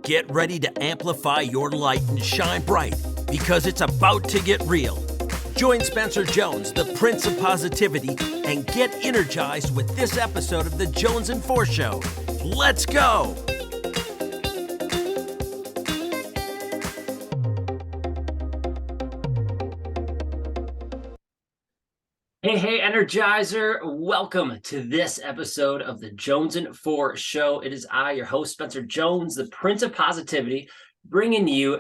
Get ready to amplify your light and shine bright because it's about to get real. Join Spencer Jones, the Prince of Positivity, and get energized with this episode of the Jonesin For Show. Let's go! Hey, Energizer. Welcome to this episode of the Jonesin For Show. It is I, your host, Spencer Jones, the Prince of Positivity, bringing you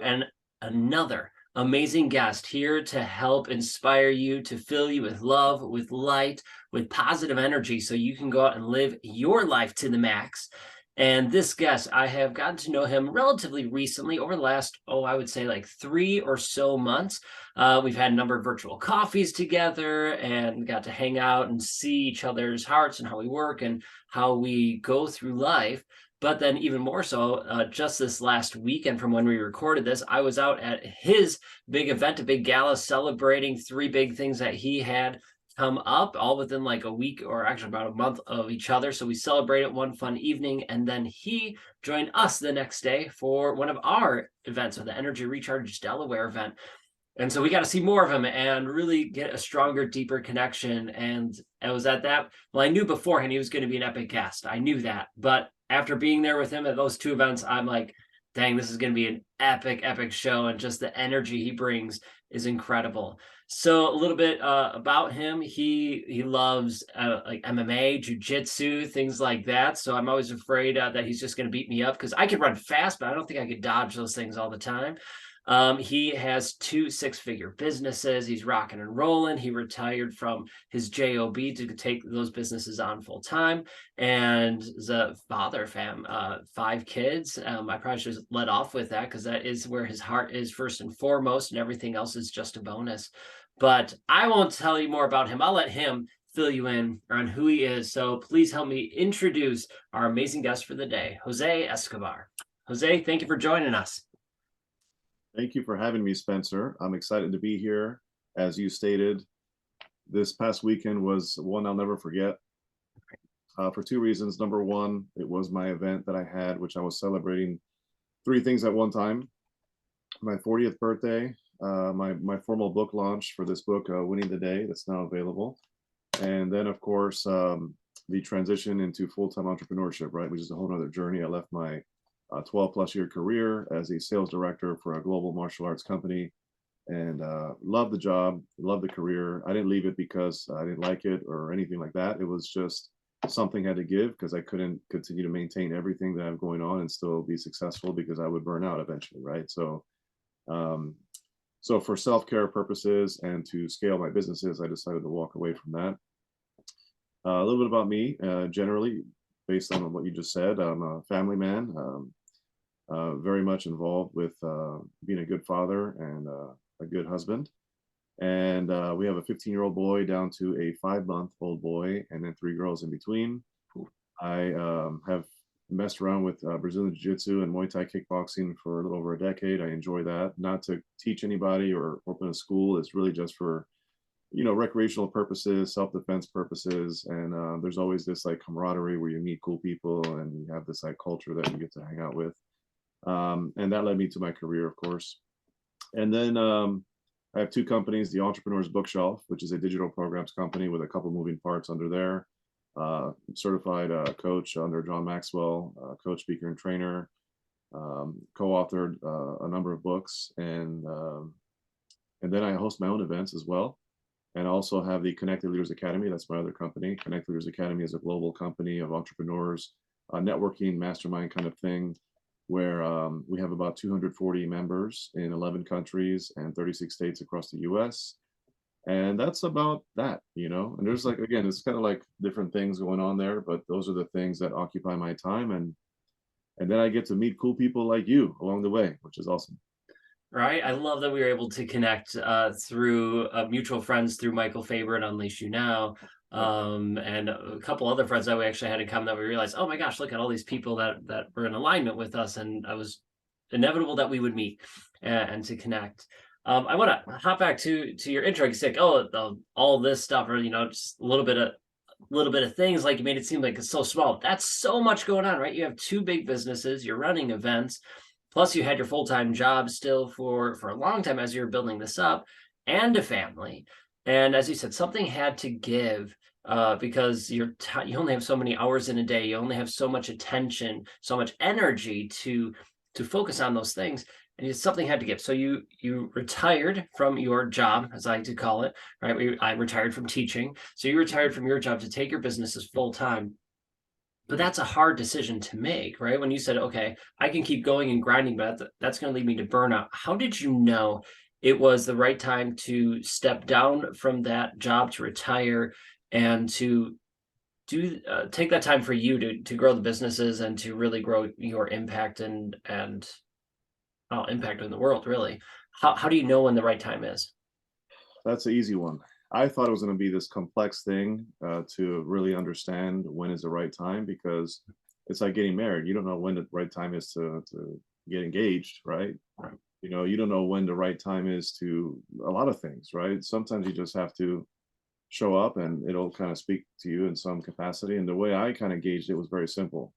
another amazing guest here to help inspire you, to fill you with love, with light, with positive energy so you can go out and live your life to the max. And this guest, I have gotten to know him relatively recently over the last, I would say like 3 or so months. We've had a number of virtual coffees together and got to hang out and see each other's hearts and how we work and how we go through life. But then even more so, just this last weekend from when we recorded this, I was out at his big event, a big gala celebrating 3 big things that he had come up all within like a week or actually about a month of each other. So we celebrated one fun evening, and then he joined us the next day for one of our events, so the Energy Recharge Delaware event. And so we got to see more of him and really get a stronger, deeper connection. And I was at that. Well, I knew beforehand he was going to be an epic guest. I knew that. But after being there with him at those 2 events, I'm like, dang, this is going to be an epic show. And just the energy he brings is incredible. So a little bit about him. He loves like MMA, jiu-jitsu, things like that. So I'm always afraid that he's just going to beat me up because I could run fast, but I don't think I could dodge those things all the time. He has 2 6-figure businesses. He's rocking and rolling. He retired from his job to take those businesses on full time, and is a father of 5 kids. I probably should have let off with that because that is where his heart is first and foremost, and everything else is just a bonus. But I won't tell you more about him. I'll let him fill you in on who he is. So please help me introduce our amazing guest for the day, Jose Escobar. Jose, thank you for joining us. Thank you for having me, Spencer. I'm excited to be here. As you stated, this past weekend was one I'll never forget for 2 reasons. Number one, it was my event that I had, which I was celebrating 3 things at one time. My 40th birthday, my formal book launch for this book, Winning the Day, that's now available. And then, of course, the transition into full-time entrepreneurship, right, which is a whole other journey. I left my 12-plus year career as a sales director for a global martial arts company, and loved the job, loved the career. I didn't leave it because I didn't like it or anything like that. It was just something had to give because I couldn't continue to maintain everything that I have going on and still be successful because I would burn out eventually, right? So for self-care purposes and to scale my businesses, I decided to walk away from that. A little bit about me, generally, based on what you just said. I'm a family man, very much involved with being a good father and a good husband. And we have a 15-year-old boy down to a 5-month-old boy, and then 3 girls in between. I have messed around with Brazilian Jiu-Jitsu and Muay Thai kickboxing for a little over a decade. I enjoy that. Not to teach anybody or open a school. It's really just for, recreational purposes, self-defense purposes. And there's always this like camaraderie where you meet cool people and you have this like culture that you get to hang out with. And that led me to my career, of course. And then I have 2 companies, the Entrepreneur's Bookshelf, which is a digital programs company with a couple moving parts under there. Certified coach under John Maxwell, coach, speaker, and trainer. Co-authored a number of books, and then I host my own events as well. And I also have the Connected Leaders Academy. That's my other company. Connected Leaders Academy is a global company of entrepreneurs, networking, mastermind kind of thing, where we have about 240 members in 11 countries and 36 states across the US. And that's about that, and there's like, again, it's kind of like different things going on there, but those are the things that occupy my time. And then I get to meet cool people like you along the way, which is awesome. Right. I love that we were able to connect through mutual friends through Michael Faber and Unleash You Now. And a couple other friends that we actually had in common that we realized, oh my gosh, look at all these people that were in alignment with us. And I was inevitable that we would meet and to connect. I want to hop back to your intro. You said, all this stuff, or just a little bit of things, like you made it seem like it's so small. That's so much going on, right? You have 2 big businesses. You're running events. Plus you had your full-time job still for a long time as you were building this up, and a family. And as you said, something had to give, because you only have so many hours in a day. You only have so much attention, so much energy to focus on those things, and something had to give. So you retired from your job, as I like to call it, right? I retired from teaching, so you retired from your job to take your businesses full time. But that's a hard decision to make, right? When you said, okay, I can keep going and grinding, but that's going to lead me to burnout. How did you know it was the right time to step down from that job, to retire, and to take that time for you to grow the businesses and to really grow your impact and impact in the world, really? How do you know when the right time is? That's an easy one. I thought it was going to be this complex thing to really understand when is the right time, because it's like getting married. You don't know when the right time is to get engaged, right? Right. You don't know when the right time is to a lot of things, right? Sometimes you just have to show up and it'll kind of speak to you in some capacity. And the way I kind of gauged it was very simple.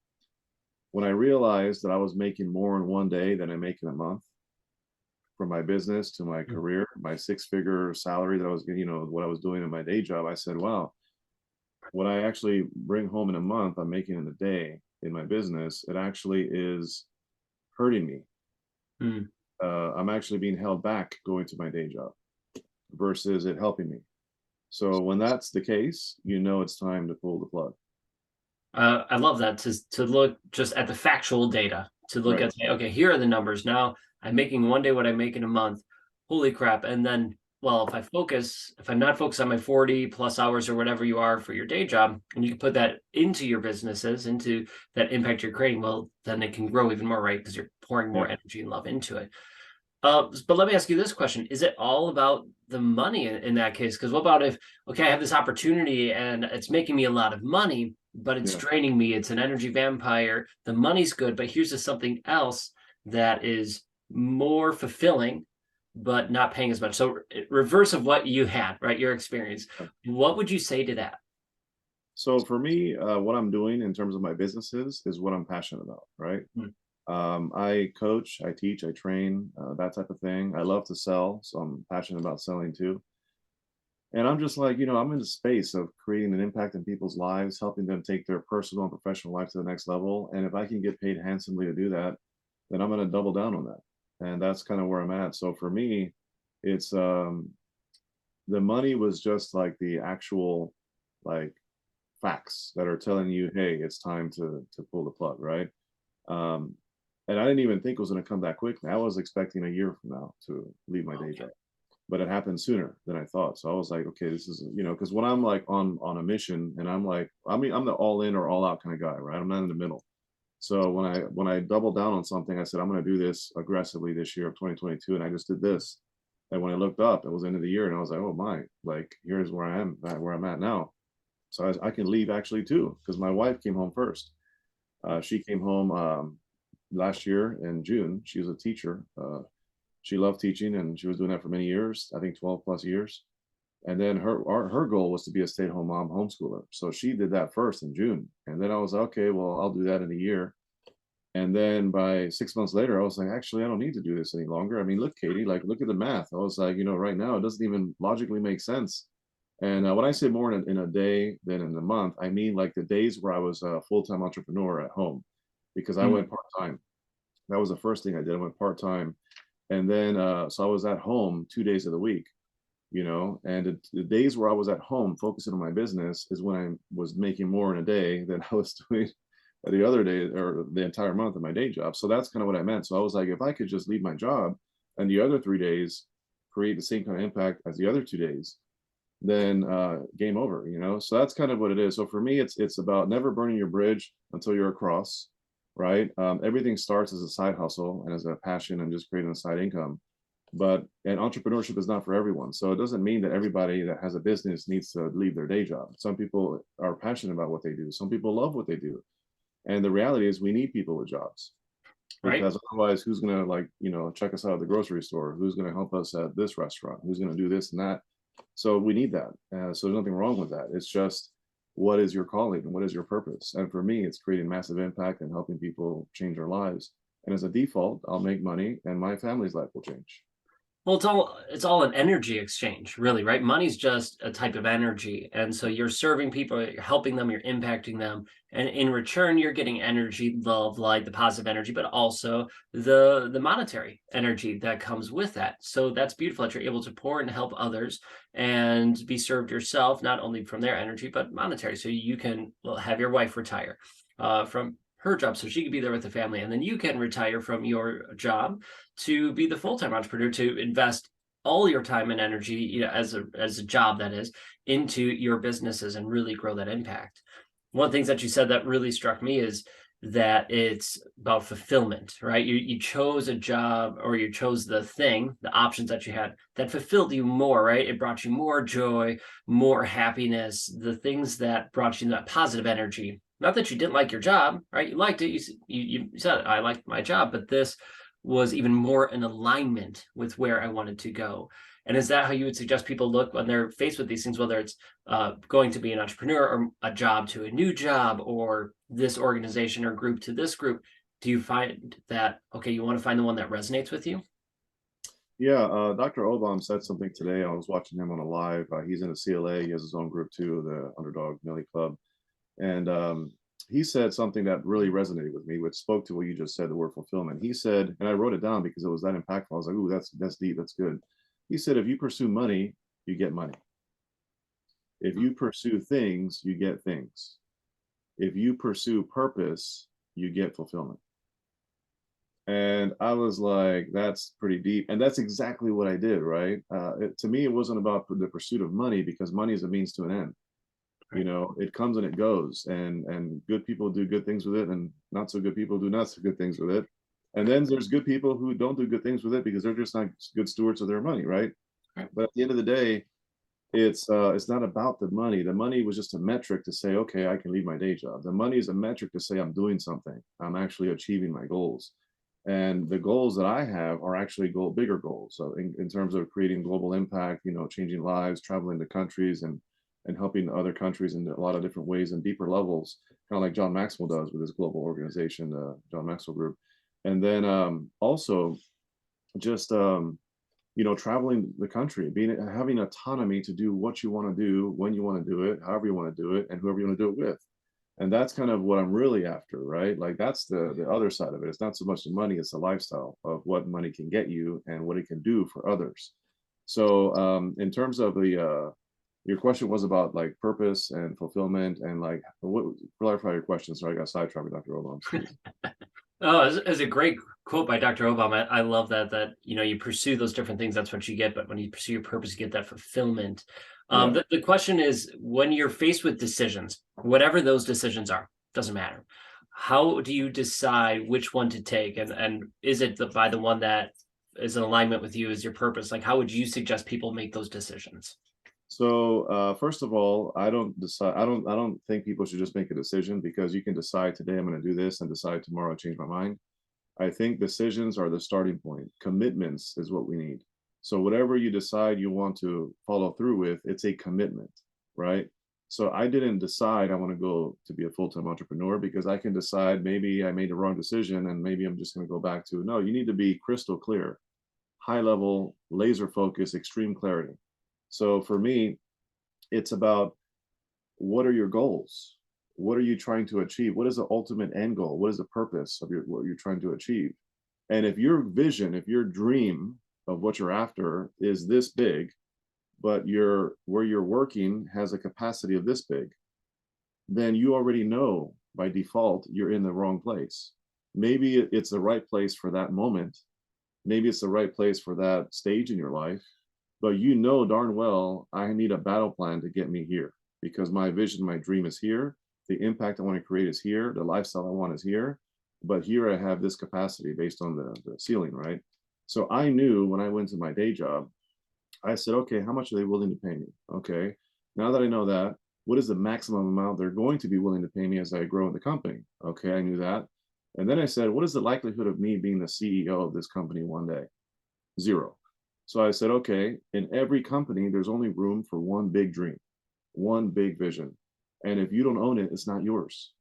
When I realized that I was making more in one day than I make in a month, from my business to my Mm. career, my six-figure salary that I was getting, what I was doing in my day job, I said, wow, what I actually bring home in a month, I'm making in a day in my business, it actually is hurting me. Mm. I'm actually being held back going to my day job versus it helping me. So when that's the case, it's time to pull the plug. I love that, to look just at the factual data, to look Right. at, say, okay, here are the numbers. Now I'm making one day what I make in a month. Holy crap. And then, well, if I'm not focused on my 40 plus hours or whatever you are for your day job, and you can put that into your businesses, into that impact you're creating, well, then it can grow even more, right? Because you're pouring Yeah. more energy and love into it. But let me ask you this question. Is it all about the money in that case? Because what about if, okay, I have this opportunity and it's making me a lot of money, but it's Yeah. draining me. It's an energy vampire. The money's good, but here's just something else that is more fulfilling, but not paying as much. So reverse of what you had, right? Your experience. What would you say to that? So for me, what I'm doing in terms of my businesses is what I'm passionate about, right? Mm. I coach, I teach, I train, that type of thing. I love to sell, so I'm passionate about selling too. And I'm just like, I'm in the space of creating an impact in people's lives, helping them take their personal and professional life to the next level. And if I can get paid handsomely to do that, then I'm going to double down on that. And that's kind of where I'm at. So for me, it's the money was just like the actual like facts that are telling you, hey, it's time to pull the plug, right? Um, and I didn't even think it was going to come that quickly. I was expecting a year from now to leave my day Okay. job, but it happened sooner than I thought. So I was like, okay, this is, because when I'm like on a mission and I'm like, I mean, I'm the all in or all out kind of guy, right? I'm not in the middle. So when I doubled down on something, I said I'm going to do this aggressively this year of 2022, and I just did this. And when I looked up, it was the end of the year, and I was like, oh my, like here's where I am, where I'm at now. So I can leave actually too, because my wife came home first. She came home last year in June. She was a teacher. She loved teaching, and she was doing that for many years. I think 12 plus years. And then her goal was to be a stay-at-home mom homeschooler. So she did that first in June. And then I was like, okay, well, I'll do that in a year. And then by 6 months later, I was like, actually, I don't need to do this any longer. I mean, look, Katie, like, look at the math. I was like, right now, it doesn't even logically make sense. And when I say more in a day than in a month, I mean like the days where I was a full-time entrepreneur at home, because I Mm. went part-time. That was the first thing I did. I went part-time. And then, so I was at home 2 days of the week, and the days where I was at home focusing on my business is when I was making more in a day than I was doing the other day or the entire month of my day job. So that's kind of what I meant. So I was like, if I could just leave my job and the other 3 days create the same kind of impact as the other 2 days, then game over, So that's kind of what it is. So for me, it's about never burning your bridge until you're across, right? Everything starts as a side hustle and as a passion and just creating a side income. And entrepreneurship is not for everyone. So it doesn't mean that everybody that has a business needs to leave their day job. Some people are passionate about what they do. Some people love what they do. And the reality is we need people with jobs, Right. because otherwise who's going to check us out at the grocery store? Who's going to help us at this restaurant? Who's going to do this and that? So we need that. So there's nothing wrong with that. It's just, what is your calling and what is your purpose? And for me, it's creating massive impact and helping people change their lives. And as a default, I'll make money and my family's life will change. Well, it's all an energy exchange, really, right? Money's just a type of energy. And so you're serving people, you're helping them, you're impacting them. And in return, you're getting energy, love, light, the positive energy, but also the monetary energy that comes with that. So that's beautiful that you're able to pour and help others and be served yourself, not only from their energy, but monetary. So you can, well, have your wife retire from her job so she can be there with the family. And then you can retire from your job to be the full-time entrepreneur, to invest all your time and energy, as a job, that is, into your businesses and really grow that impact. One of the things that you said that really struck me is that it's about fulfillment, right? You chose a job, or you chose the options that you had that fulfilled you more, right? It brought you more joy, more happiness, the things that brought you that positive energy. Not that you didn't like your job, right? You liked it. You said, I liked my job, but this was even more in alignment with where I wanted to go. And is that how you would suggest people look when they're faced with these things, whether it's going to be an entrepreneur, or a job to a new job, or this organization or group to this group? Do you find that, okay, you want to find the one that resonates with you? Yeah, Dr. Obam said something today. I was watching him on a live. He's in a CLA. He has his own group too, the Underdog Nelly Club. And he said something that really resonated with me, which spoke to what you just said, the word fulfillment. He said, and I wrote it down because it was that impactful. I was like, ooh, that's deep, that's good. He said, if you pursue money, you get money. If you pursue things, you get things. If you pursue purpose, you get fulfillment. And I was like, that's pretty deep. And that's exactly what I did, right? To me, it wasn't about the pursuit of money, because money is a means to an end. You Right. know, it comes and it goes, and good people do good things with it, and not so good people do not so good things with it. And then there's good people who don't do good things with it because they're just not good stewards of their money, right? Right. But at the end of the day, it's not about the money. The money was just a metric to say, okay, I can leave my day job. The money is a metric to say I'm doing something. I'm actually achieving my goals. And the goals that I have are actually bigger goals. So in terms of creating global impact, you know, changing lives, traveling to countries, and helping other countries in a lot of different ways and deeper levels, kind of like John Maxwell does with his global organization, John Maxwell Group. And then also just you know, traveling the country, having autonomy to do what you want to do, when you want to do it, however you want to do it, and whoever you want to do it with. And that's kind of what I'm really after, right? Like that's the other side of it. It's not so much the money, it's the lifestyle of what money can get you and what it can do for others. So in terms of the your question was about like purpose and fulfillment, and like what, clarify your question. Sorry, I got sidetracked with Dr. Obama. Oh, it's a great quote by Dr. Obama. I love that you pursue those different things, that's what you get. But when you pursue your purpose, you get that fulfillment. Yeah. The question is, when you're faced with decisions, whatever those decisions are, doesn't matter. How do you decide which one to take? And is it by the one that is in alignment with you as your purpose? Like, how would you suggest people make those decisions? So first of all, I don't decide. I don't think people should just make a decision, because you can decide today I'm going to do this and decide tomorrow I change my mind. I think decisions are the starting point. Commitments is what we need. So whatever you decide you want to follow through with, it's a commitment, right? So I didn't decide I want to go to be a full-time entrepreneur, because I can decide maybe I made the wrong decision and maybe I'm just going to go back to, no, you need to be crystal clear, high level, laser focus, extreme clarity. So for me, it's about, what are your goals? What are you trying to achieve? What is the ultimate end goal? What is the purpose of what you're trying to achieve? And if your vision, if your dream of what you're after is this big, but where you're working has a capacity of this big, then you already know by default you're in the wrong place. Maybe it's the right place for that moment. Maybe it's the right place for that stage in your life, but you know darn well I need a battle plan to get me here, because my vision, my dream is here. The impact I want to create is here. The lifestyle I want is here. But here I have this capacity based on the ceiling, right? So I knew when I went to my day job, I said, okay, how much are they willing to pay me? Okay, now that I know that, what is the maximum amount they're going to be willing to pay me as I grow in the company? Okay, I knew that. And then I said, what is the likelihood of me being the CEO of this company one day? Zero. So I said, okay, in every company, there's only room for one big dream, one big vision. And if you don't own it, it's not yours.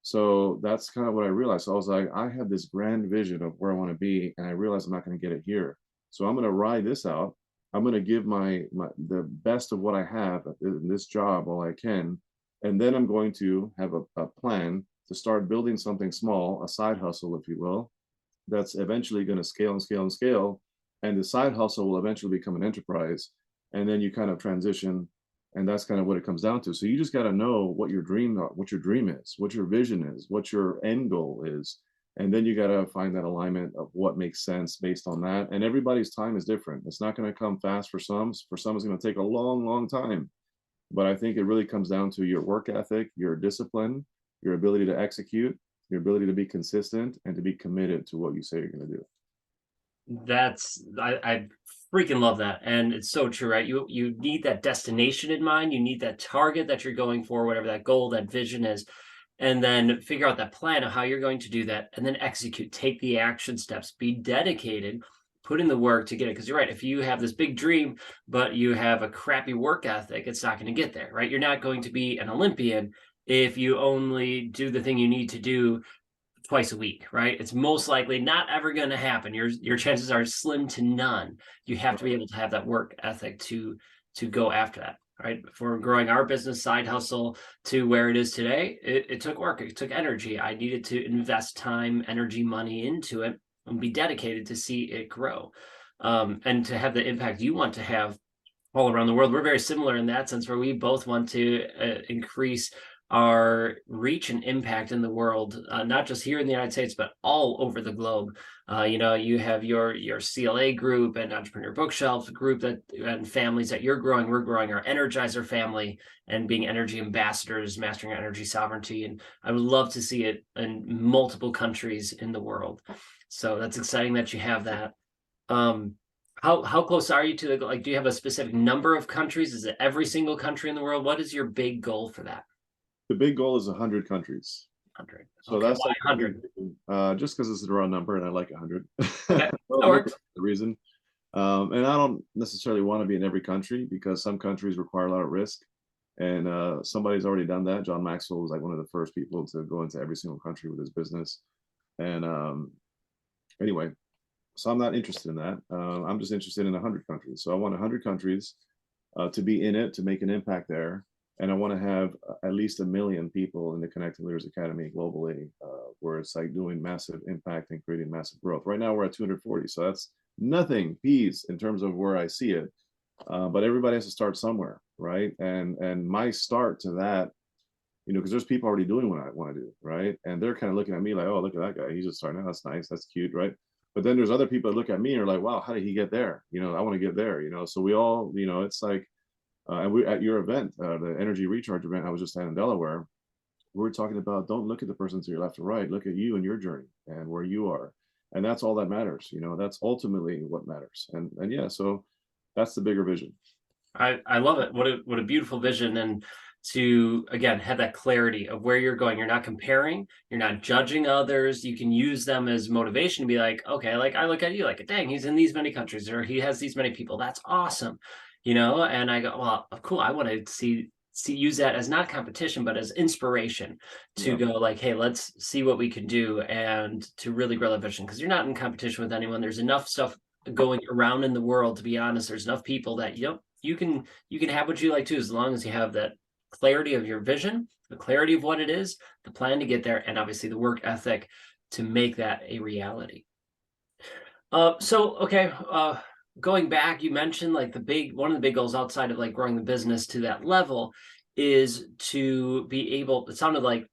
So that's kind of what I realized. So I was like, I have this grand vision of where I want to be, and I realized I'm not going to get it here. So I'm going to ride this out. I'm going to give my the best of what I have in this job all I can, and then I'm going to have a plan to start building something small, a side hustle, if you will, that's eventually going to scale and scale and scale. And the side hustle will eventually become an enterprise. And then you kind of transition. And that's kind of what it comes down to. So you just got to know what your dream is, what your vision is, what your end goal is. And then you got to find that alignment of what makes sense based on that. And everybody's time is different. It's not going to come fast for some. For some, it's going to take a long, long time. But I think it really comes down to your work ethic, your discipline, your ability to execute, your ability to be consistent, and to be committed to what you say you're going to do. I freaking love that, and it's so true, right? You need that destination in mind. You need that target that you're going for, whatever that goal, that vision is, and then figure out that plan of how you're going to do that, and then execute. Take the action steps. Be dedicated. Put in the work to get it. Because you're right. If you have this big dream, but you have a crappy work ethic, it's not going to get there, right? You're not going to be an Olympian if you only do the thing you need to do twice a week, right? It's most likely not ever going to happen. Your chances are slim to none. You have to be able to have that work ethic to go after that, right? For growing our business side hustle to where it is today, it took work, it took energy. I needed to invest time, energy, money into it and be dedicated to see it grow, and to have the impact you want to have all around the world. We're very similar in that sense, where we both want to increase our reach and impact in the world, not just here in the United States, but all over the globe. You have your CLA group and Entrepreneur Bookshelf group that and families that you're growing. We're growing our Energizer family and being energy ambassadors, mastering energy sovereignty. And I would love to see it in multiple countries in the world. So that's exciting that you have that. Um, how close are you to the, like, do you have a specific number of countries? Is it every single country in the world? What is your big goal for that? The big goal is 100 countries. 100. So Okay, that's why like 100? just because it's a round number and I like 100. Okay, No, that no works. particular reason. And I don't necessarily want to be in every country because some countries require a lot of risk. And somebody's already done that. John Maxwell was like one of the first people to go into every single country with his business. And anyway, so I'm not interested in that. I'm just interested in 100 countries. So I want 100 countries to be in it, to make an impact there. And I want to have at least 1 million people in the Connected Leaders Academy globally, where it's like doing massive impact and creating massive growth. Right now we're at 240, so that's nothing peas in terms of where I see it. But everybody has to start somewhere, right? And my start to that, because there's people already doing what I want to do, right? And they're kind of looking at me like, oh, look at that guy, he's just starting out. That's nice, that's cute, right? But then there's other people that look at me and are like, wow, how did he get there? I want to get there. So we all, it's like, and we at your event, the energy recharge event I was just at in Delaware, we were talking about don't look at the person to your left or right, look at you and your journey and where you are. And that's all that matters. That's ultimately what matters. And yeah, so that's the bigger vision. I love it. What a beautiful vision. And to again have that clarity of where you're going. You're not comparing, you're not judging others. You can use them as motivation to be like, okay, like I look at you like, dang, he's in these many countries or he has these many people. That's awesome. And I go, well, cool. I want to see use that as not competition, but as inspiration to Yeah. go like, hey, let's see what we can do and to really grow that vision. Because you're not in competition with anyone. There's enough stuff going around in the world, to be honest. There's enough people that you can have what you like too, as long as you have that clarity of your vision, the clarity of what it is, the plan to get there, and obviously the work ethic to make that a reality. Going back, you mentioned like one of the big goals outside of like growing the business to that level is to be able, it sounded like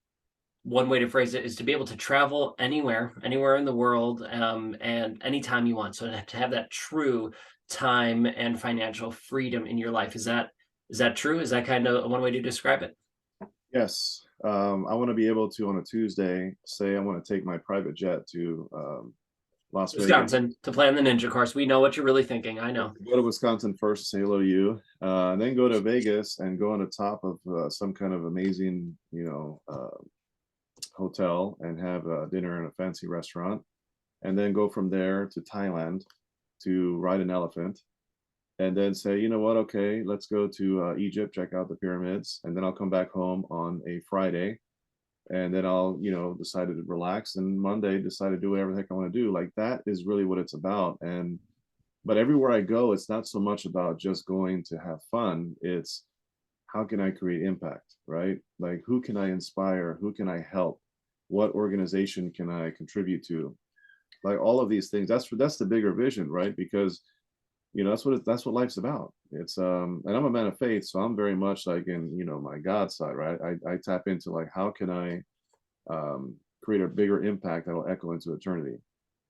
one way to phrase it is to be able to travel anywhere in the world, and anytime you want. So to have that true time and financial freedom in your life. Is that true? Is that kind of one way to describe it? Yes. I want to be able to on a Tuesday say I want to take my private jet to Las Vegas. Wisconsin to play on the Ninja course. We know what you're really thinking. I know. Go to Wisconsin first to say hello to you, and then go to Vegas and go on the top of some kind of amazing, hotel and have dinner in a fancy restaurant, and then go from there to Thailand to ride an elephant, and then say, you know what, okay, let's go to Egypt, check out the pyramids, and then I'll come back home on a Friday and then I'll, decide to relax, and Monday decide to do whatever the heck I want to do. Like, that is really what it's about. And but everywhere I go, it's not so much about just going to have fun. It's how can I create impact, right? Like, who can I inspire? Who can I help? What organization can I contribute to? Like, all of these things. That's the bigger vision, right? Because that's what life's about. It's and I'm a man of faith, so I'm very much like in my God side, right? I tap into, like, how can I create a bigger impact that will echo into eternity.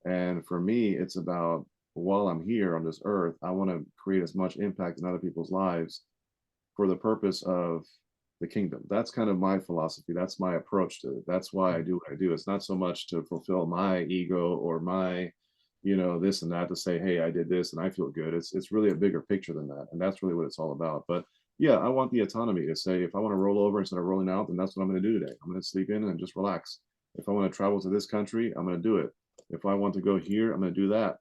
And for me, it's about, while I'm here on this earth, I want to create as much impact in other people's lives for the purpose of the kingdom. That's kind of my philosophy. That's my approach to it. That's why I do what I do. It's not so much to fulfill my ego or my, this and that, to say, hey, I did this and I feel good. It's really a bigger picture than that. And that's really what it's all about. But yeah, I want the autonomy to say, if I want to roll over instead of rolling out, then that's what I'm going to do today. I'm going to sleep in and just relax. If I want to travel to this country, I'm going to do it. If I want to go here, I'm going to do that.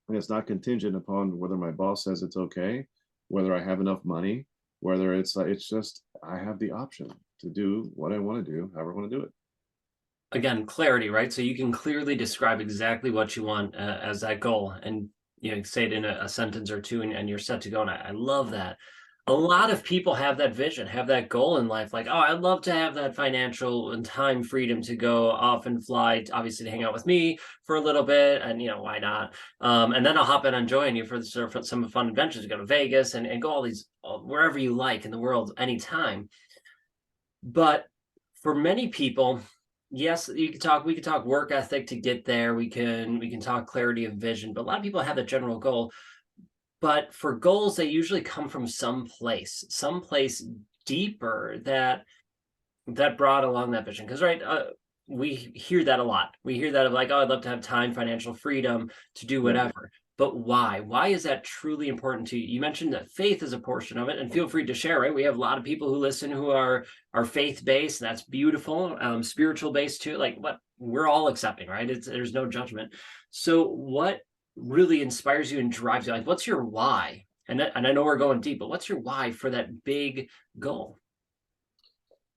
And it's not contingent upon whether my boss says it's okay, whether I have enough money, whether it's just I have the option to do what I want to do, however I want to do it. Again, clarity, right? So you can clearly describe exactly what you want as that goal, and say it in a sentence or two, and you're set to go. And I love that. A lot of people have that vision, have that goal in life, like, oh, I'd love to have that financial and time freedom to go off and fly, obviously, to hang out with me for a little bit, and why not? And then I'll hop in and join you for some fun adventures, go to Vegas and go wherever you like in the world anytime. But for many people, yes, we could talk work ethic to get there. We can talk clarity of vision, but a lot of people have a general goal. But for goals, they usually come from someplace deeper that brought along that vision. Because right, we hear that a lot. We hear that of like, oh, I'd love to have time, financial freedom to do Yeah. whatever. But why? Why is that truly important to you? You mentioned that faith is a portion of it, and feel free to share. Right, we have a lot of people who listen who are faith based. That's beautiful. Spiritual based too. Like, what we're all accepting, right? There's no judgment. So what really inspires you and drives you? Like, what's your why? And I know we're going deep, but what's your why for that big goal?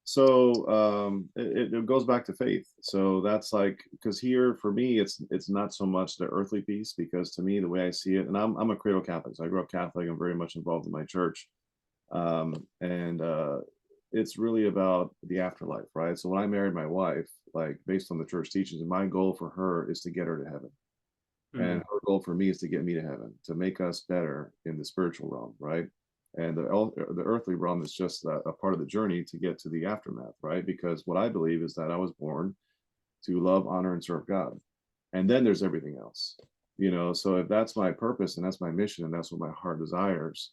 So it goes back to faith. So that's like, because here for me, it's not so much the earthly piece, because to me, the way I see it, and I'm a cradle Catholic, so I grew up Catholic. I'm very much involved in my church, and it's really about the afterlife, right? So when I married my wife, like, based on the church teachings, my goal for her is to get her to heaven. And Mm, her goal for me is to get me to heaven, to make us better in the spiritual realm, right? And the earthly realm is just a part of the journey to get to the aftermath, right? Because what I believe is that I was born to love, honor, and serve God. And then there's everything else, So if that's my purpose and that's my mission and that's what my heart desires,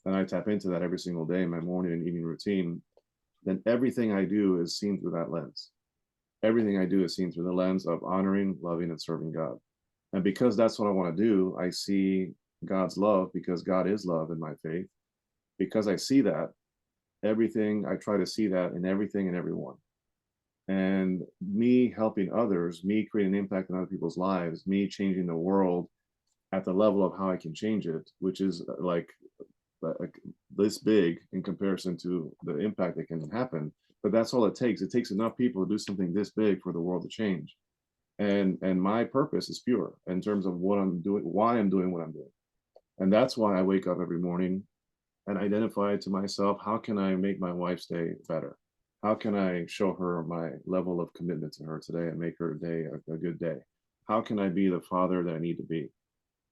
and I tap into that every single day in my morning and evening routine, then everything I do is seen through that lens. Everything I do is seen through the lens of honoring, loving, and serving God. And because that's what I want to do, I see God's love, because God is love in my faith. Because I see that, everything, I try to see that in everything and everyone. And me helping others, me creating an impact in other people's lives, me changing the world at the level of how I can change it, which is like this big in comparison to the impact that can happen. But that's all it takes. It takes enough people to do something this big for the world to change. And my purpose is pure in terms of what I'm doing, why I'm doing what I'm doing. And that's why I wake up every morning and identify to myself, how can I make my wife's day better? How can I show her my level of commitment to her today and make her day a good day? How can I be the father that I need to be,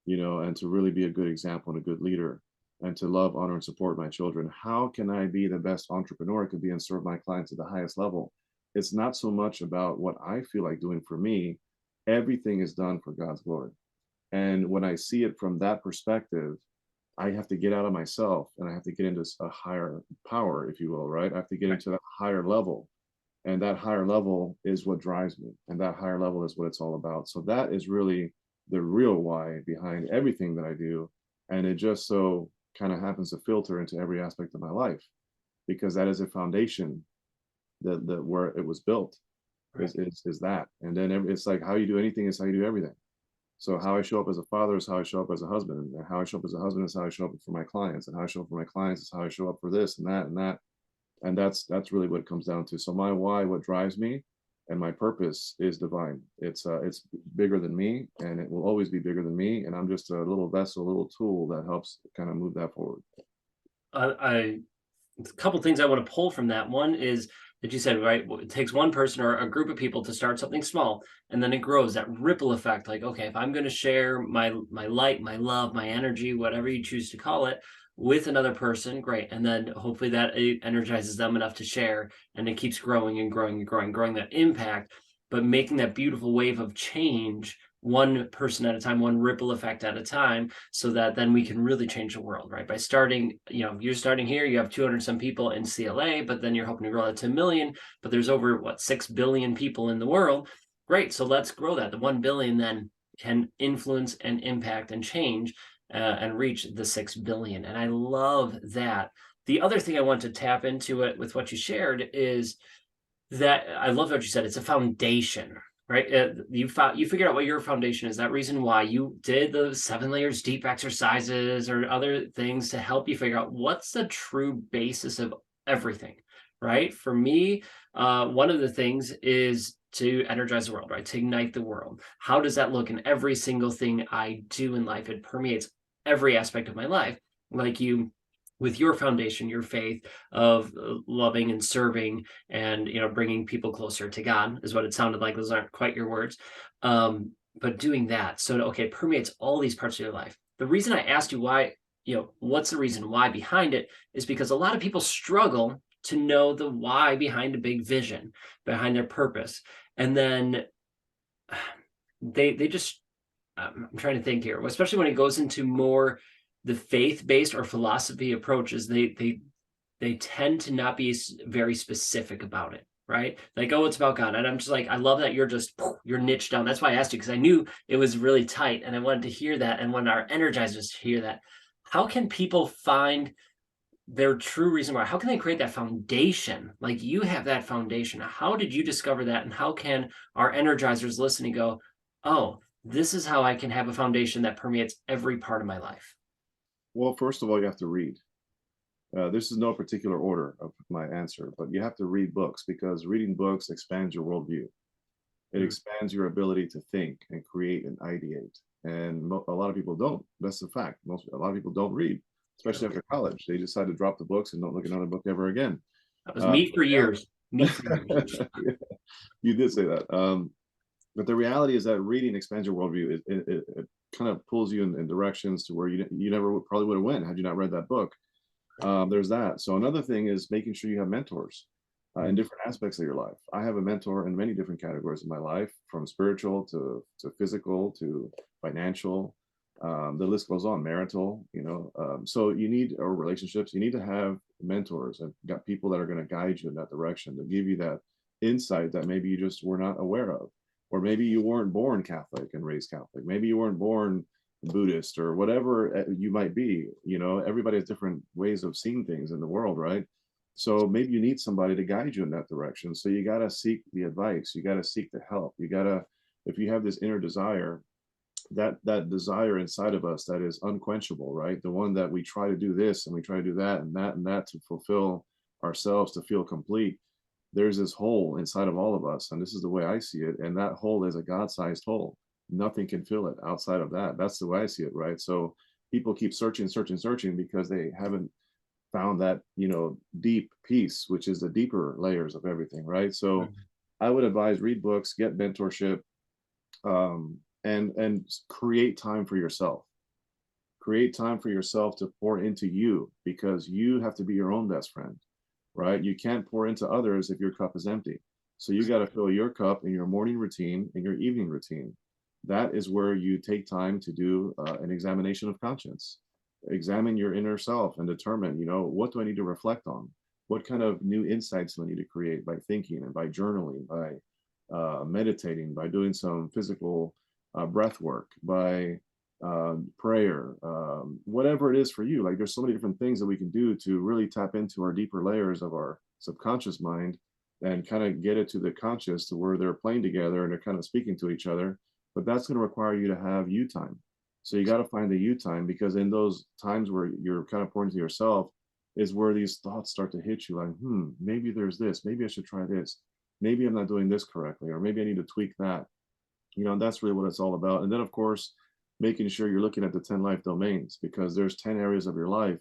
and to really be a good example and a good leader, and to love, honor, and support my children? How can I be the best entrepreneur I could be and serve my clients at the highest level? It's not so much about what I feel like doing for me. Everything is done for God's glory. And when I see it from that perspective, I have to get out of myself and I have to get into a higher power, if you will, right? I have to get into that higher level. And that higher level is what drives me. And that higher level is what it's all about. So that is really the real why behind everything that I do. And it just so kind of happens to filter into every aspect of my life, because that is a foundation that where it was built right. is that. And then it's like, how you do anything is how you do everything. So how I show up as a father is how I show up as a husband, and how I show up as a husband is how I show up for my clients, and how I show up for my clients is how I show up for this and that and that. And that's really what it comes down to. So my why, what drives me, and my purpose is divine. It's bigger than me, and it will always be bigger than me. And I'm just a little vessel, a little tool that helps kind of move that forward. I a couple things I want to pull from that. One is that you said, right, it takes one person or a group of people to start something small, and then it grows, that ripple effect. Like, okay, if I'm going to share my light, my love, my energy, whatever you choose to call it, with another person, great. And then hopefully that energizes them enough to share, and it keeps growing and growing and growing, growing that impact, but making that beautiful wave of change one person at a time, one ripple effect at a time, so that then we can really change the world, right? By starting, you're starting here, you have 200 some people in CLA, but then you're hoping to grow that to a million, but there's over what, 6 billion people in the world. Great. So let's grow that. The 1 billion then can influence and impact and change and reach the 6 billion. And I love that. The other thing I want to tap into it with what you shared is that I love what you said. It's a foundation, right? You figured out what your foundation is. That reason why you did the 7 layers deep exercises or other things to help you figure out what's the true basis of everything, right? For me, one of the things is to energize the world, right? To ignite the world. How does that look in every single thing I do in life? It permeates every aspect of my life. Like you, with your foundation, your faith of loving and serving and bringing people closer to God is what it sounded like. Those aren't quite your words, but doing that, so okay, it permeates all these parts of your life. The reason I asked you why, what's the reason why behind it, is because a lot of people struggle to know the why behind a big vision, behind their purpose, and then they just, I'm trying to think here, especially when it goes into more the faith-based or philosophy approaches, they tend to not be very specific about it, right? Like, oh, it's about God. And I'm just like, I love that you're niched down. That's why I asked you, because I knew it was really tight and I wanted to hear that. And when our energizers hear that, how can people find their true reason why? How can they create that foundation? Like, you have that foundation. How did you discover that? And how can our energizers listening go, oh, this is how I can have a foundation that permeates every part of my life? Well, first of all, you have to read. This is no particular order of my answer, but you have to read books, because reading books expands your worldview. It expands your ability to think and create and ideate. And a lot of people don't. That's the fact. A lot of people don't read, especially after college. They decide to drop the books and don't look at another book ever again. That was me for years. Me for years. You did say that. But the reality is that reading expands your worldview. It kind of pulls you in directions to where you never probably would have went had you not read that book. There's that. So another thing is making sure you have mentors in different aspects of your life. I have a mentor in many different categories of my life, from spiritual to physical to financial. The list goes on, marital, so you need, or relationships, you need to have mentors and got people that are going to guide you in that direction, to give you that insight that maybe you just were not aware of. Or maybe you weren't born Catholic and raised Catholic. Maybe you weren't born Buddhist or whatever you might be. Everybody has different ways of seeing things in the world, right? So maybe you need somebody to guide you in that direction. So you got to seek the advice. You got to seek the help. You got to, if you have this inner desire, that desire inside of us that is unquenchable, right? The one that we try to do this and we try to do that and that to fulfill ourselves, to feel complete. There's this hole inside of all of us, and this is the way I see it. And that hole is a God-sized hole. Nothing can fill it outside of that. That's the way I see it, right? So people keep searching because they haven't found that, deep peace, which is the deeper layers of everything, right? So I would advise, read books, get mentorship, and create time for yourself. Create time for yourself to pour into you, because you have to be your own best friend, right? You can't pour into others if your cup is empty. So you got to fill your cup in your morning routine and your evening routine. That is where you take time to do an examination of conscience. Examine your inner self and determine, what do I need to reflect on? What kind of new insights do I need to create by thinking and by journaling, by meditating, by doing some physical breath work, by prayer, whatever it is for you. Like, there's so many different things that we can do to really tap into our deeper layers of our subconscious mind and kind of get it to the conscious, to where they're playing together and they're kind of speaking to each other. But that's going to require you to have you time. So you got to find the you time, because in those times where you're kind of pouring to yourself, is where these thoughts start to hit you like, maybe there's this, maybe I should try this, maybe I'm not doing this correctly, or maybe I need to tweak that. And that's really what it's all about. And then, of course, making sure you're looking at the 10 life domains, because there's 10 areas of your life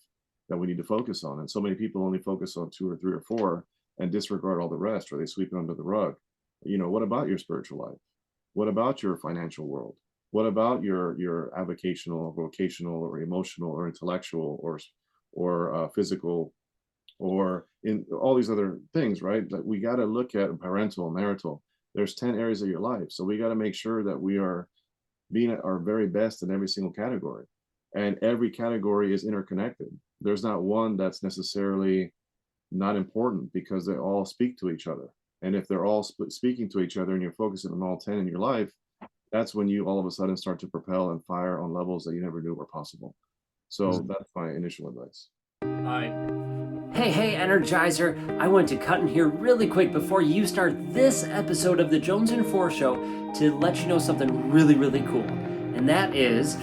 that we need to focus on. And so many people only focus on 2 or 3 or 4 and disregard all the rest, or they sweep it under the rug. What about your spiritual life? What about your financial world? What about your avocational, vocational, or emotional, or intellectual, or physical, or in all these other things, right? That we got to look at parental, marital. There's 10 areas of your life. So we got to make sure that we are being at our very best in every single category. And every category is interconnected. There's not one that's necessarily not important, because they all speak to each other. And if they're all speaking to each other and you're focusing on all 10 in your life, that's when you all of a sudden start to propel and fire on levels that you never knew were possible. So that's my initial advice. Hey, Energizer. I want to cut in here really quick before you start this episode of the Jonesin For Show to let you know something really, really cool. And that is,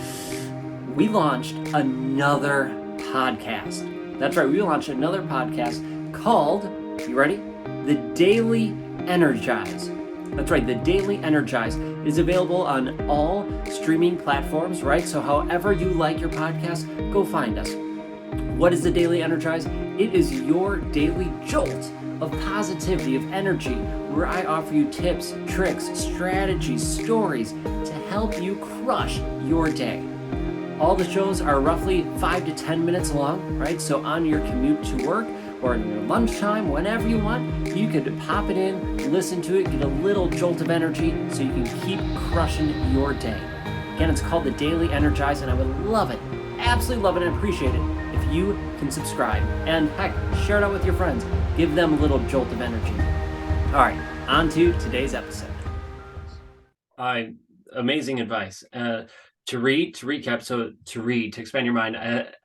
we launched another podcast. That's right, we launched another podcast called, you ready? The Daily Energize. That's right, the Daily Energize is available on all streaming platforms, right? So however you like your podcast, go find us. What is the Daily Energize? It is your daily jolt of positivity, of energy, where I offer you tips, tricks, strategies, stories to help you crush your day. All the shows are roughly 5 to 10 minutes long, right? So on your commute to work or in your lunchtime, whenever you want, you could pop it in, listen to it, get a little jolt of energy so you can keep crushing your day. Again, it's called the Daily Energize, and I would love it, absolutely love it and appreciate it if you can subscribe. And heck, share it out with your friends. Give them a little jolt of energy. All right, on to today's episode. Amazing advice. To recap, so to read, to expand your mind,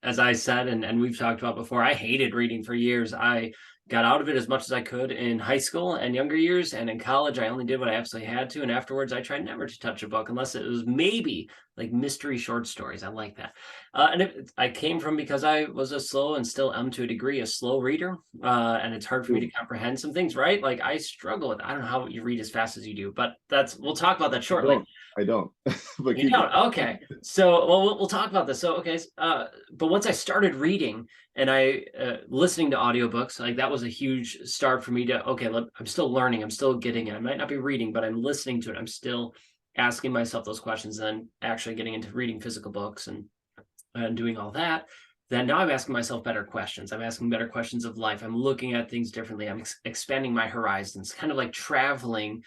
as I said, and we've talked about before, I hated reading for years. I got out of it as much as I could in high school and younger years, and in college, I only did what I absolutely had to, and afterwards, I tried never to touch a book unless it was maybe like mystery short stories. I like that. I came from, because I was a slow, and still am to a degree, a slow reader, and it's hard for me to comprehend some things, right? Like I struggle with, I don't know how you read as fast as you do, but we'll talk about that shortly. I don't. But you don't? Okay. So, well, we'll talk about this. So, okay. But once I started reading and listening to audiobooks, like that was a huge start for me to, okay, look, I'm still learning. I'm still getting it. I might not be reading, but I'm listening to it. I'm still asking myself those questions, and then actually getting into reading physical books and doing all that. Then now I'm asking myself better questions. I'm asking better questions of life. I'm looking at things differently. I'm expanding my horizons, kind of like traveling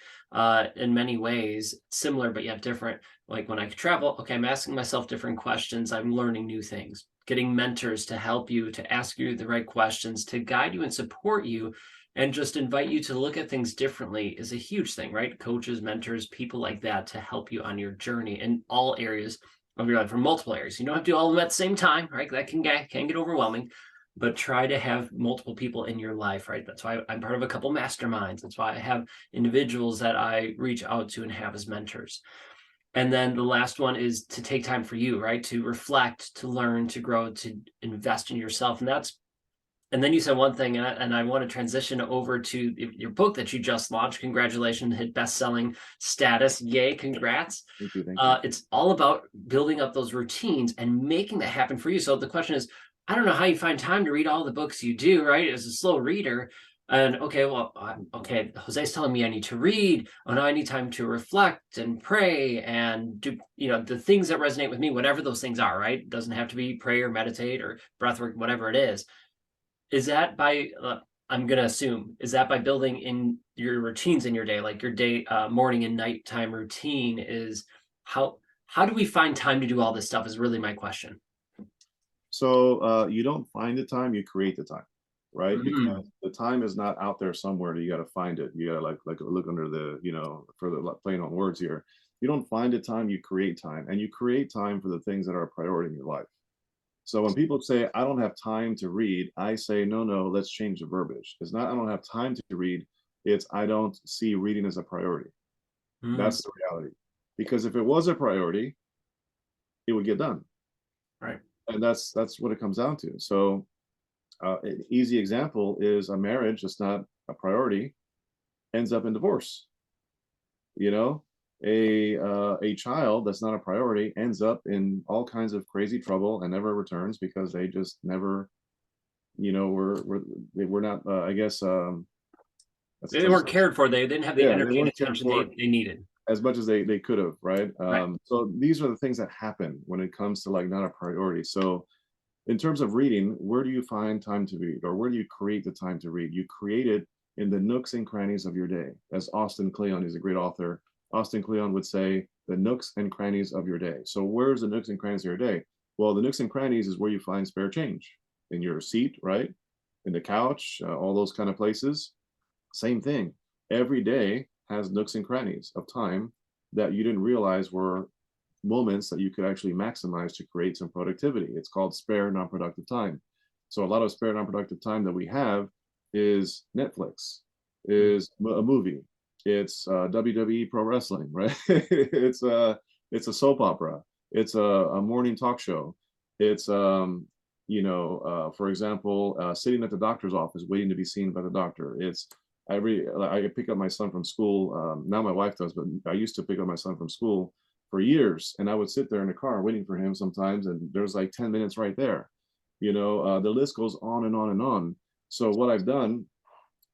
in many ways, similar, but yet different. Like when I travel, okay, I'm asking myself different questions. I'm learning new things, getting mentors to help you, to ask you the right questions, to guide you and support you, and just invite you to look at things differently is a huge thing, right? Coaches, mentors, people like that to help you on your journey in all areas of your life, from multiple areas. You don't have to do all of them at the same time, right? That can get overwhelming, but try to have multiple people in your life, right? That's why I'm part of a couple masterminds. That's why I have individuals that I reach out to and have as mentors. And then the last one is to take time for you, right? To reflect, to learn, to grow, to invest in yourself. And then you said one thing, and I want to transition over to your book that you just launched. Congratulations, hit best-selling status. Yay, congrats. Thank you. It's all about building up those routines and making that happen for you. So the question is, I don't know how you find time to read all the books you do, right? As a slow reader. And okay, Jose's telling me I need to read. Oh, no, I need time to reflect and pray and do, the things that resonate with me, whatever those things are, right? It doesn't have to be pray or meditate or breath work, whatever it is. Is that by, I'm going to assume, is that by building in your routines in your day, like your day, morning and nighttime routine? Is how do we find time to do all this stuff is really my question. So you don't find the time, you create the time, right? Because the time is not out there somewhere. You got to find it. You got to like look under the, for the playing on words here. You don't find the time, you create time, and you create time for the things that are a priority in your life. So when people say, I don't have time to read, I say, no, let's change the verbiage. It's not, I don't have time to read. It's, I don't see reading as a priority. That's the reality. Because if it was a priority, it would get done. Right. And that's what it comes down to. So An easy example is a marriage that's not a priority ends up in divorce. You know, a child that's not a priority ends up in all kinds of crazy trouble and never returns because they just never, we're not. I guess that's a They tough. weren't cared for. They didn't have the Yeah, they energy and weren't cared attention for they needed. as much as they could have, right? Right. So these are the things that happen when it comes to like not a priority. So in terms of reading, where do you find time to read, or where do you create the time to read? You create it in the nooks and crannies of your day. As Austin Kleon, he's a great author. Austin Kleon would say, the nooks and crannies of your day. So where's the nooks and crannies of your day? Well, the nooks and crannies is where you find spare change in your seat, right? In the couch, all those kind of places. Same thing. Every day has nooks and crannies of time that you didn't realize were moments that you could actually maximize to create some productivity. It's called spare non-productive time. So a lot of spare non-productive time that we have is Netflix, is a movie, it's WWE pro wrestling, right? It's a soap opera, it's a morning talk show, it's for example, sitting at the doctor's office waiting to be seen by the doctor. It's I pick up my son from school. Now my wife does, but I used to pick up my son from school for years, and I would sit there in the car waiting for him sometimes, and there's like 10 minutes right there. The list goes on and on and on. So what I've done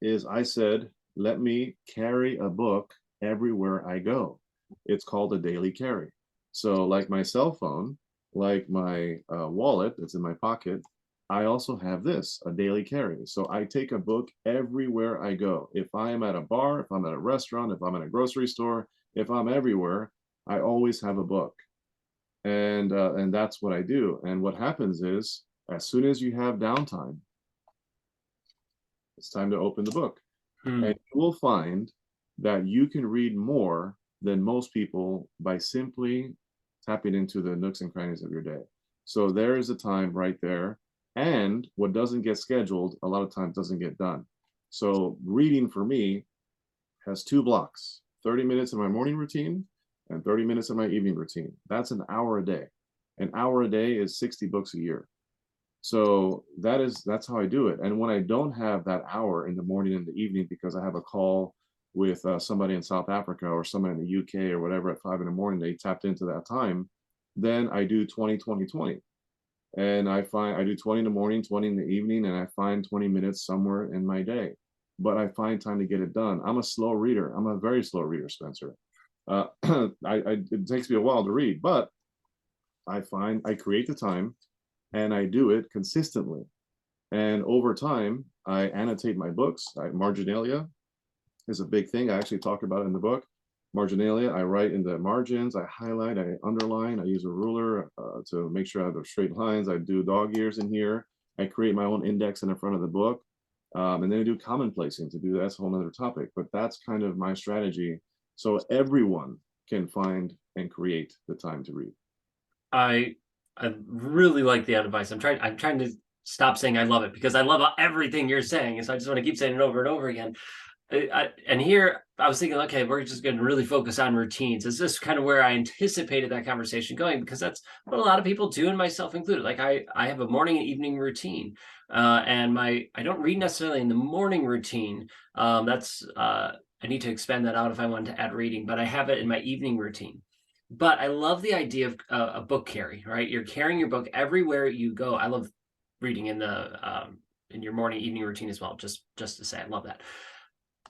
is I said, let me carry a book everywhere I go. It's called a daily carry. So like my cell phone, like my wallet that's in my pocket, I also have this, a daily carry. So I take a book everywhere I go. If I am at a bar, if I'm at a restaurant, if I'm at a grocery store, if I'm everywhere, I always have a book. And that's what I do. And what happens is, as soon as you have downtime, it's time to open the book. Hmm. And you will find that you can read more than most people by simply tapping into the nooks and crannies of your day. So there is a time right there. And what doesn't get scheduled, a lot of times doesn't get done. So reading for me has two blocks, 30 minutes of my morning routine and 30 minutes of my evening routine. That's an hour a day. An hour a day is 60 books a year. So that's how I do it. And when I don't have that hour in the morning and the evening because I have a call with somebody in South Africa or somebody in the UK or whatever at 5 in the morning, they tapped into that time, then I do 20, 20, 20. And I do 20 in the morning, 20 in the evening, and I find 20 minutes somewhere in my day. But I find time to get it done. I'm a slow reader. I'm a very slow reader, Spencer. It takes me a while to read, but I create the time and I do it consistently. And over time, I annotate my books. Marginalia is a big thing. I actually talk about it in the book. Marginalia, I write in the margins, I highlight, I underline, I use a ruler to make sure I have the straight lines. I do dog ears in here. I create my own index in the front of the book. And then I do commonplacing to do that's a whole other topic. But that's kind of my strategy. So everyone can find and create the time to read. I really like the advice. I'm trying to stop saying I love it because I love everything you're saying, and so I just want to keep saying it over and over again. And here I was thinking, okay, we're just going to really focus on routines. Is this kind of where I anticipated that conversation going? Because that's what a lot of people do, and myself included. Like I have a morning and evening routine, and I don't read necessarily in the morning routine. I need to expand that out if I want to add reading, but I have it in my evening routine. But I love the idea of a book carry, right? You're carrying your book everywhere you go. I love reading in your morning, evening routine as well. Just to say, I love that.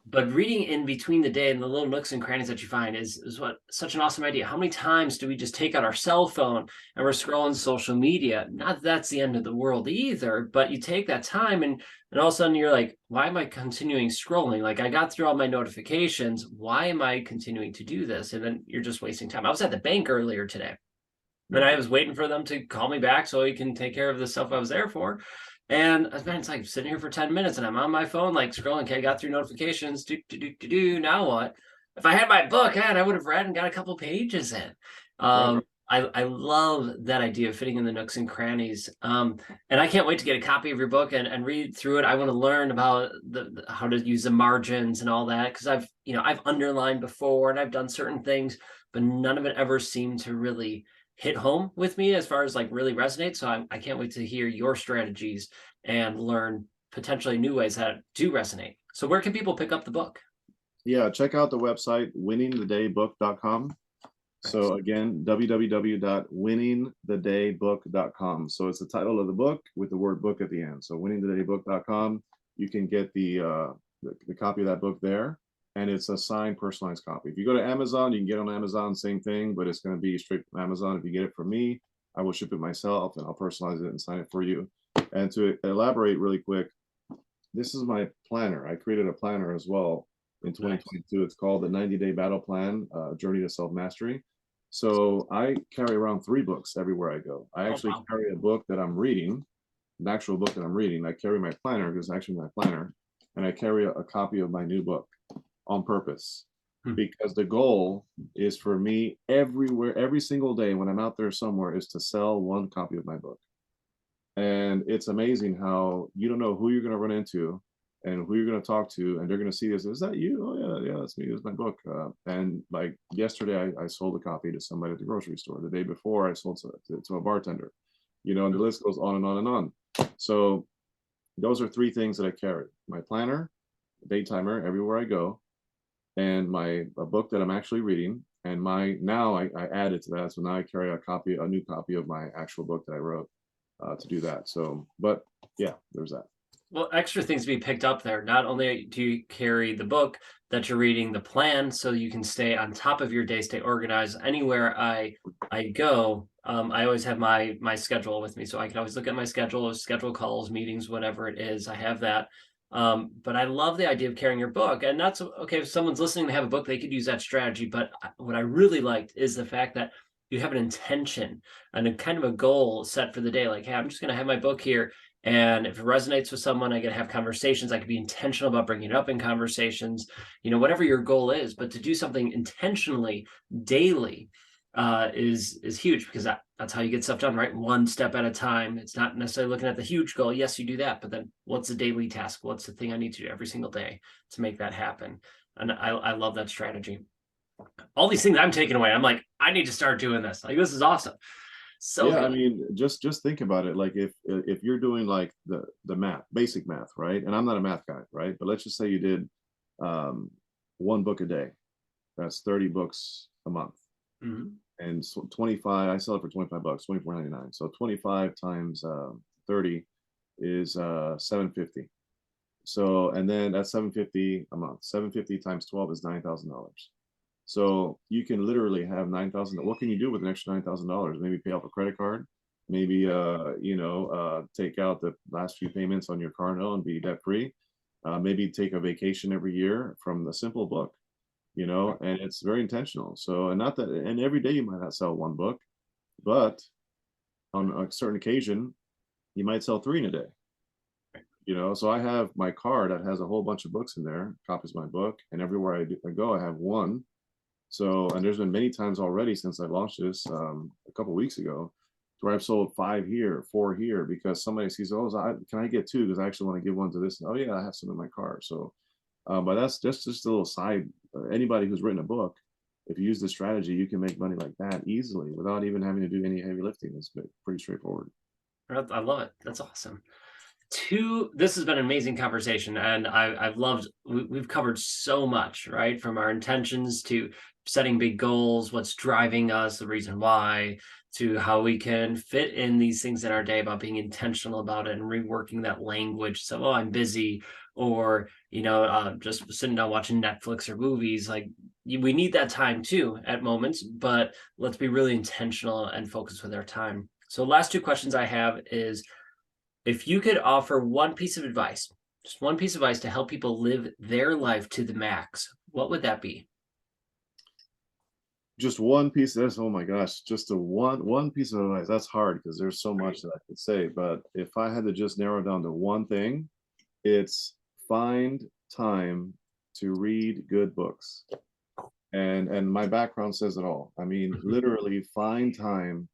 But reading in between the day and the little nooks and crannies that you find is what such an awesome idea. How many times do we just take out our cell phone and we're scrolling social media? Not that that's the end of the world either, but you take that time and all of a sudden you're like, why am I continuing scrolling? Like I got through all my notifications. Why am I continuing to do this? And then you're just wasting time. I was at the bank earlier today and I was waiting for them to call me back so we can take care of the stuff I was there for. And it's like sitting here for 10 minutes and I'm on my phone, like scrolling. Okay, I got through notifications. Now what? If I had my book, I would have read and got a couple pages in. I love that idea of fitting in the nooks and crannies. And I can't wait to get a copy of your book and read through it. I want to learn about how to use the margins and all that. Cause I've underlined before and I've done certain things, but none of it ever seemed to really hit home with me as far as like really resonate. So I can't wait to hear your strategies and learn potentially new ways that do resonate. So where can people pick up the book? Yeah, check out the website winningthedaybook.com. So again, www.winningthedaybook.com. So it's the title of the book with the word book at the end. So winningthedaybook.com. You can get the copy of that book there, and it's a signed, personalized copy. If you go to Amazon, you can get it on Amazon, same thing, but it's going to be straight from Amazon. If you get it from me, I will ship it myself, and I'll personalize it and sign it for you. And to elaborate really quick, this is my planner. I created a planner as well in 2022. Nice. It's called the 90-Day Battle Plan, Journey to Self-Mastery. So I carry around 3 books everywhere I go. I actually carry a book that I'm reading, an actual book that I'm reading. I carry my planner, because it's actually my planner, and I carry a copy of my new book on purpose. Because the goal is for me everywhere, every single day when I'm out there somewhere, is to sell 1 copy of my book. And it's amazing how you don't know who you're going to run into and who you're going to talk to, and they're going to see this. Is that you? Oh yeah, that's me. It's my book. And like yesterday, I sold a copy to somebody at the grocery store. The day before, I sold to a bartender. And the list goes on and on and on. So those are 3 things that I carry: my planner, day timer everywhere I go, and a book that I'm actually reading. And I added to that, so now I carry a new copy of my actual book that I wrote to do that. So, but yeah, there's that. Well, extra things to be picked up there. Not only do you carry the book that you're reading, the plan, so you can stay on top of your day, stay organized. Anywhere I go, I always have my schedule with me, so I can always look at my schedule calls, meetings, whatever it is. I have that. But I love the idea of carrying your book, and that's okay. If someone's listening to have a book, they could use that strategy. But what I really liked is the fact that you have an intention and a kind of a goal set for the day. Like, hey, I'm just going to have my book here. And if it resonates with someone, I get to have conversations. I could be intentional about bringing it up in conversations, whatever your goal is. But to do something intentionally daily is huge, because that's how you get stuff done, right? One step at a time. It's not necessarily looking at the huge goal. Yes, you do that, but then what's the daily task? What's the thing I need to do every single day to make that happen? And I love that strategy. All these things I'm taking away, I'm like, I need to start doing this. Like, this is awesome. So yeah, good. I mean, just think about it. Like if you're doing like the math, basic math, right? And I'm not a math guy, right? But let's just say you did 1 book a day. That's 30 books a month. And so 25, I sell it for $25, $24.99. So 25 times 30 is $750. So, and then that's $750 a month. $750 times 12 is $9,000. So you can literally have $9,000. What can you do with an extra $9,000? Maybe pay off a credit card. Maybe take out the last few payments on your car note and be debt free. Maybe take a vacation every year from the simple book. And it's very intentional. So, and every day you might not sell 1 book, but on a certain occasion, you might sell 3 in a day. So I have my car that has a whole bunch of books in there, copies of my book, and everywhere I go, I have 1. So, and there's been many times already since I launched this a couple of weeks ago, where I've sold 5 here, 4 here, because somebody sees, oh, can I get 2? Because I actually want to give 1 to this. Oh yeah, I have some in my car. So, but that's just a little side. Anybody who's written a book, if you use this strategy, you can make money like that easily without even having to do any heavy lifting. It's pretty straightforward. I love it. That's awesome. This has been an amazing conversation, and I've loved. We've covered so much, right? From our intentions to setting big goals, what's driving us, the reason why, to how we can fit in these things in our day, about being intentional about it and reworking that language. So, oh, I'm busy, or just sitting down watching Netflix or movies. Like, we need that time too at moments, but let's be really intentional and focused with our time. So, last 2 questions I have is, if you could offer one piece of advice, just one piece of advice to help people live their life to the max, what would that be? Just one piece of this, oh my gosh, just one piece of advice. That's hard because there's so much that I could say. But if I had to just narrow down to one thing, it's find time to read good books. And my background says it all. I mean, literally find time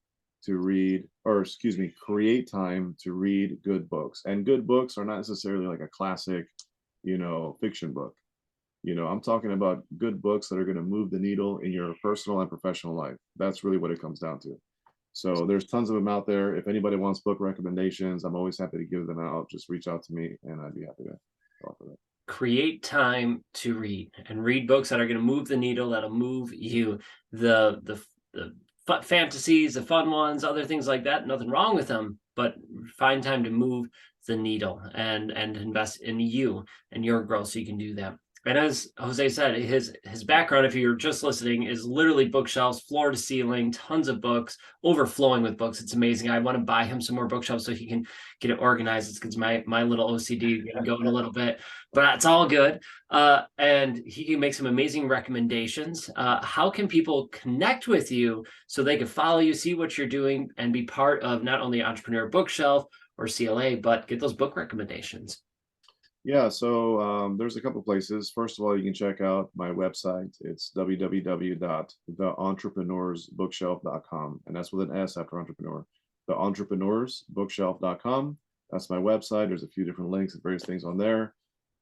to read, or excuse me, create time to read good books. And good books are not necessarily like a classic, fiction book. I'm talking about good books that are going to move the needle in your personal and professional life. That's really what it comes down to. So there's tons of them out there. If anybody wants book recommendations, I'm always happy to give them out. Just reach out to me and I'd be happy to offer that. Create time to read and read books that are going to move the needle, that'll move you. The fantasies, the fun ones, other things like that, nothing wrong with them, but find time to move the needle and invest in you and your growth so you can do that. And as Jose said, his background, if you're just listening, is literally bookshelves, floor to ceiling, tons of books, overflowing with books. It's amazing. I want to buy him some more bookshelves so he can get it organized. It's because my little OCD getting going a little bit, but it's all good. And he can make some amazing recommendations. How can people connect with you so they can follow you, see what you're doing, and be part of not only Entrepreneur Bookshelf or CLA, but get those book recommendations? Yeah, so there's a couple places. First of all, you can check out my website. It's www.theentrepreneursbookshelf.com, and that's with an S after entrepreneur. Theentrepreneursbookshelf.com. That's my website. There's a few different links and various things on there.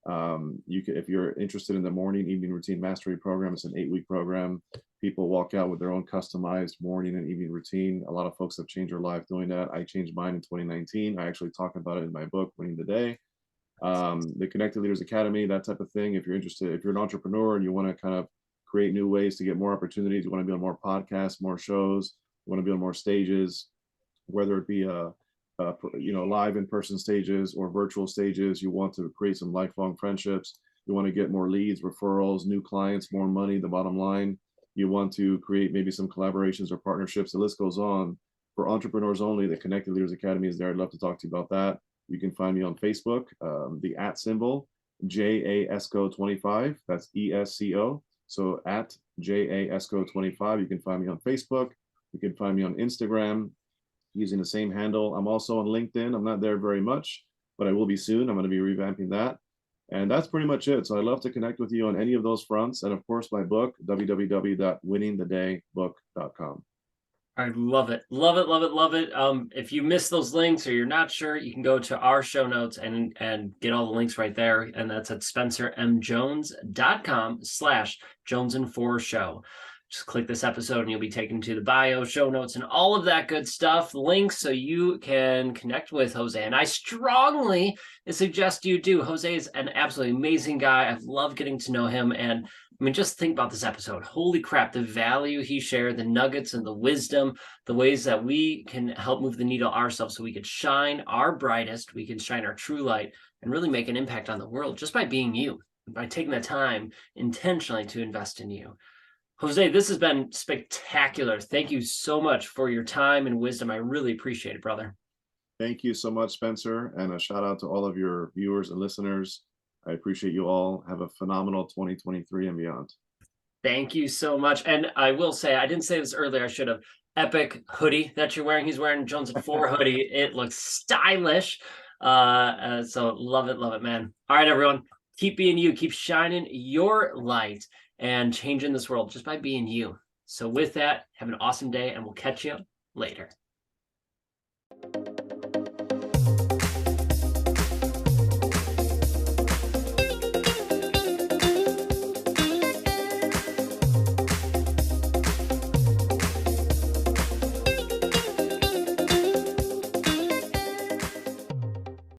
You can, if you're interested in the morning evening routine mastery program, it's an 8-week program. People walk out with their own customized morning and evening routine. A lot of folks have changed their life doing that. I changed mine in 2019. I actually talk about it in my book, Winning the Day. The Connected Leaders Academy, that type of thing. If you're interested, if you're an entrepreneur and you want to kind of create new ways to get more opportunities, you want to be on more podcasts, more shows, you want to be on more stages, whether it be live in-person stages or virtual stages, you want to create some lifelong friendships, you want to get more leads, referrals, new clients, more money, the bottom line, you want to create maybe some collaborations or partnerships, the list goes on. For entrepreneurs only, the Connected Leaders Academy is there. I'd love to talk to you about that. You can find me on Facebook, the @ symbol, JASCO25, that's ESCO. So at JASCO25, you can find me on Facebook. You can find me on Instagram using the same handle. I'm also on LinkedIn. I'm not there very much, but I will be soon. I'm going to be revamping that. And that's pretty much it. So I'd love to connect with you on any of those fronts. And of course, my book, www.winningthedaybook.com. I love it. Love it, love it, love it. If you missed those links or you're not sure, you can go to our show notes and get all the links right there. And that's at spencermjones.com/Jonesin For Show. Just click this episode and you'll be taken to the bio, show notes, and all of that good stuff, links, so you can connect with Jose. And I strongly suggest you do. Jose is an absolutely amazing guy. I've loved getting to know him. And I mean, just think about this episode. Holy crap, the value he shared, the nuggets and the wisdom, the ways that we can help move the needle ourselves so we could shine our brightest, we can shine our true light and really make an impact on the world just by being you, by taking the time intentionally to invest in you. Jose, this has been spectacular. Thank you so much for your time and wisdom. I really appreciate it, brother. Thank you so much, Spencer. And a shout out to all of your viewers and listeners. I appreciate you all. Have a phenomenal 2023 and beyond. Thank you so much. And I will say, I didn't say this earlier, I should have. Epic hoodie that you're wearing. He's wearing Jonesin For hoodie. It looks stylish. So love it, man. All right, everyone. Keep being you. Keep shining your light and changing this world just by being you. So with that, have an awesome day, and we'll catch you later.